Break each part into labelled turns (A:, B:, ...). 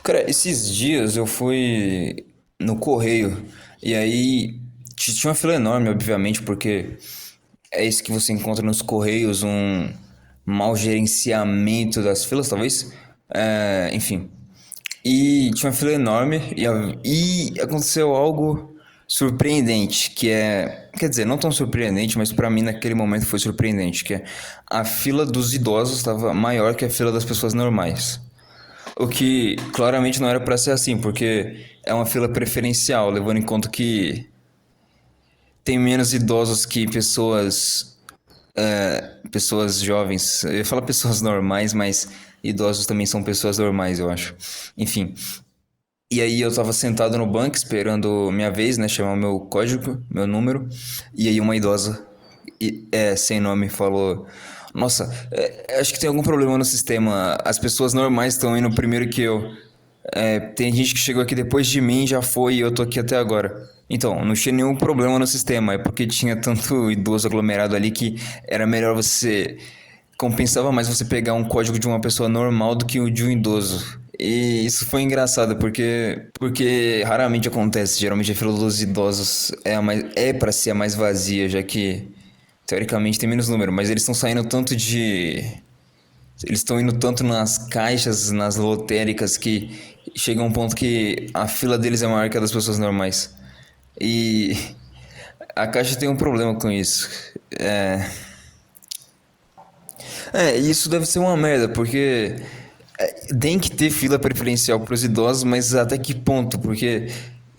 A: Cara, esses dias eu fui no correio e aí tinha uma fila enorme, obviamente, porque é isso que você encontra nos correios, um mau gerenciamento das filas, talvez. Enfim. E tinha uma fila enorme e aconteceu algo surpreendente, que é, quer dizer, não tão surpreendente, mas pra mim naquele momento foi surpreendente, que é a fila dos idosos estava maior que a fila das pessoas normais. O que claramente não era pra ser assim, porque é uma fila preferencial, levando em conta que tem menos idosos que pessoas jovens. Eu ia falar pessoas normais, mas idosos também são pessoas normais, eu acho. Enfim. E aí eu tava sentado no banco esperando minha vez, né, chamar o meu código, meu número. E aí uma idosa, sem nome, falou: Nossa, acho que tem algum problema no sistema. As pessoas normais estão indo primeiro que eu. Tem gente que chegou aqui depois de mim, já foi e eu tô aqui até agora. Então, não tinha nenhum problema no sistema, é porque tinha tanto idoso aglomerado ali que era melhor você. Compensava mais você pegar um código de uma pessoa normal do que o de um idoso. E isso foi engraçado, porque raramente acontece. Geralmente a fila dos idosos é para ser a mais vazia, já que teoricamente tem menos número, mas eles estão saindo tanto de. Eles estão indo tanto nas caixas, nas lotéricas, que chega um ponto que a fila deles é maior que a das pessoas normais. E a caixa tem um problema com isso. Isso deve ser uma merda, porque tem que ter fila preferencial para os idosos, mas até que ponto? Porque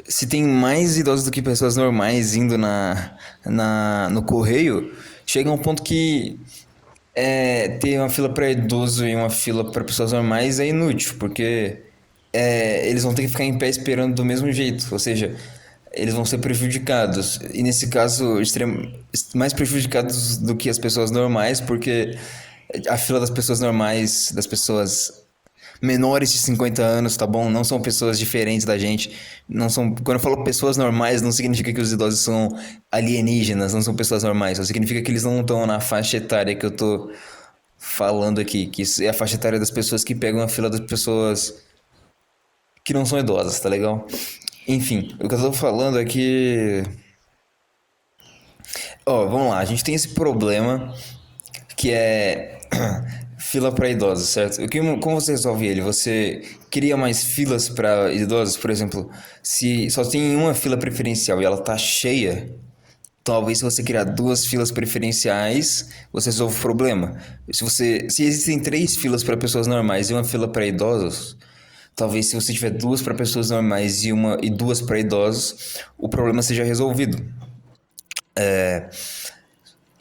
A: se tem mais idosos do que pessoas normais indo no correio, chega um ponto que ter uma fila para idoso e uma fila para pessoas normais é inútil, porque eles vão ter que ficar em pé esperando do mesmo jeito, ou seja, eles vão ser prejudicados. E nesse caso, mais prejudicados do que as pessoas normais, porque a fila das pessoas normais, das pessoas menores de 50 anos, tá bom? Não são pessoas diferentes da gente. Não são, quando eu falo pessoas normais, não significa que os idosos são alienígenas, não são pessoas normais. Só significa que eles não estão na faixa etária que eu tô falando aqui, que isso é a faixa etária das pessoas que pegam a fila das pessoas que não são idosas, tá legal? Enfim, o que eu tô falando é que, ó, vamos lá, a gente tem esse problema que é fila para idosos, certo? Como você resolve ele? Você cria mais filas para idosos, por exemplo, se só tem uma fila preferencial e ela tá cheia, talvez se você criar duas filas preferenciais, você resolve o problema. Se existem três filas para pessoas normais e uma fila para idosos, talvez se você tiver duas para pessoas normais e duas para idosos, o problema seja resolvido.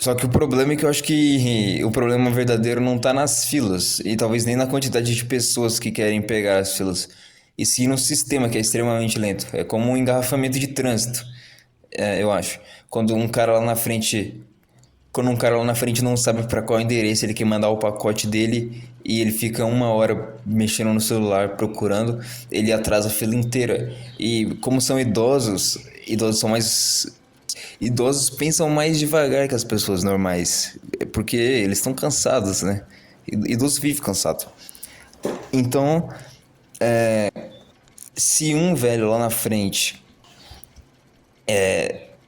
A: Só que o problema é que eu acho que o problema verdadeiro não tá nas filas e talvez nem na quantidade de pessoas que querem pegar as filas, e sim no sistema que é extremamente lento. É como um engarrafamento de trânsito, eu acho. Quando um cara lá na frente não sabe para qual endereço ele quer mandar o pacote dele e ele fica uma hora mexendo no celular procurando, ele atrasa a fila inteira. E como são idosos são mais idosos pensam mais devagar que as pessoas normais, porque eles estão cansados, né? Idosos vivem cansado. Então, se um velho lá na frente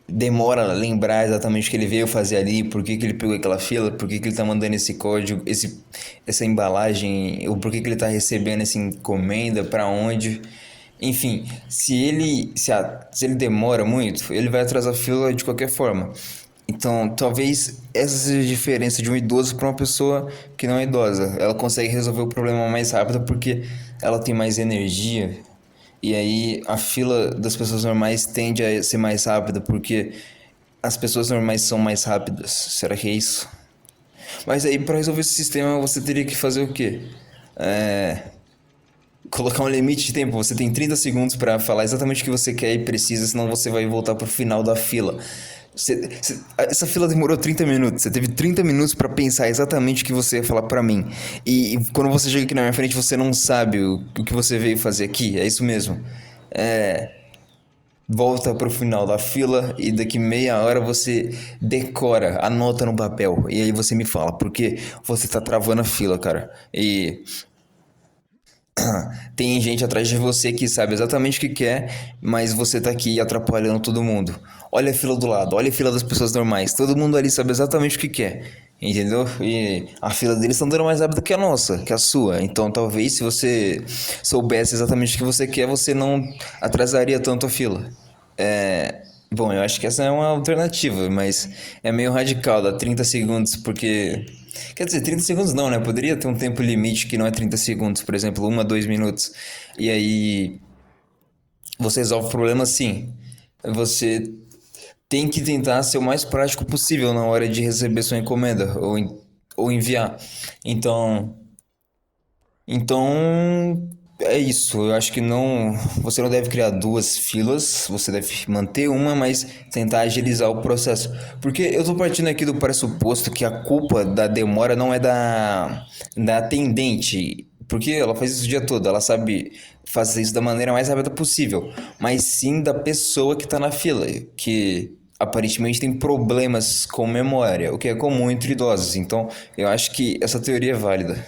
A: demora a lembrar exatamente o que ele veio fazer ali, por que que ele pegou aquela fila, por que que ele tá mandando esse código, essa embalagem, ou por que que ele tá recebendo essa encomenda, para onde. Enfim, se ele demora muito, ele vai atrasar a fila de qualquer forma. Então, talvez essa seja a diferença de um idoso para uma pessoa que não é idosa. Ela consegue resolver o problema mais rápido porque ela tem mais energia. E aí a fila das pessoas normais tende a ser mais rápida porque as pessoas normais são mais rápidas. Será que é isso? Mas aí para resolver esse sistema você teria que fazer o quê? Colocar um limite de tempo. Você tem 30 segundos para falar exatamente o que você quer e precisa, senão você vai voltar pro final da fila. Essa fila demorou 30 minutos. Você teve 30 minutos para pensar exatamente o que você ia falar para mim. E quando você chega aqui na minha frente, você não sabe o que você veio fazer aqui. É isso mesmo. Volta pro final da fila e daqui meia hora você decora, anota no papel. E aí você me fala, porque você tá travando a fila, cara. Tem gente atrás de você que sabe exatamente o que quer, mas você tá aqui atrapalhando todo mundo. Olha a fila do lado, olha a fila das pessoas normais. Todo mundo ali sabe exatamente o que quer. Entendeu? E a fila deles está andando mais rápido que a nossa, que a sua. Então, talvez se você soubesse exatamente o que você quer, você não atrasaria tanto a fila. Bom, eu acho que essa é uma alternativa, mas é meio radical, dá 30 segundos, porque. Quer dizer, 30 segundos não, né? Poderia ter um tempo limite que não é 30 segundos, por exemplo, 1 a 2 minutos. E aí você resolve o problema assim. Você tem que tentar ser o mais prático possível na hora de receber sua encomenda ou enviar. Então, então, é isso. Eu acho que não, você não deve criar duas filas, você deve manter uma, mas tentar agilizar o processo. Porque eu tô partindo aqui do pressuposto que a culpa da demora não é da atendente, porque ela faz isso o dia todo, ela sabe fazer isso da maneira mais rápida possível, mas sim da pessoa que tá na fila, que aparentemente tem problemas com memória, o que é comum entre idosos. Então, eu acho que essa teoria é válida.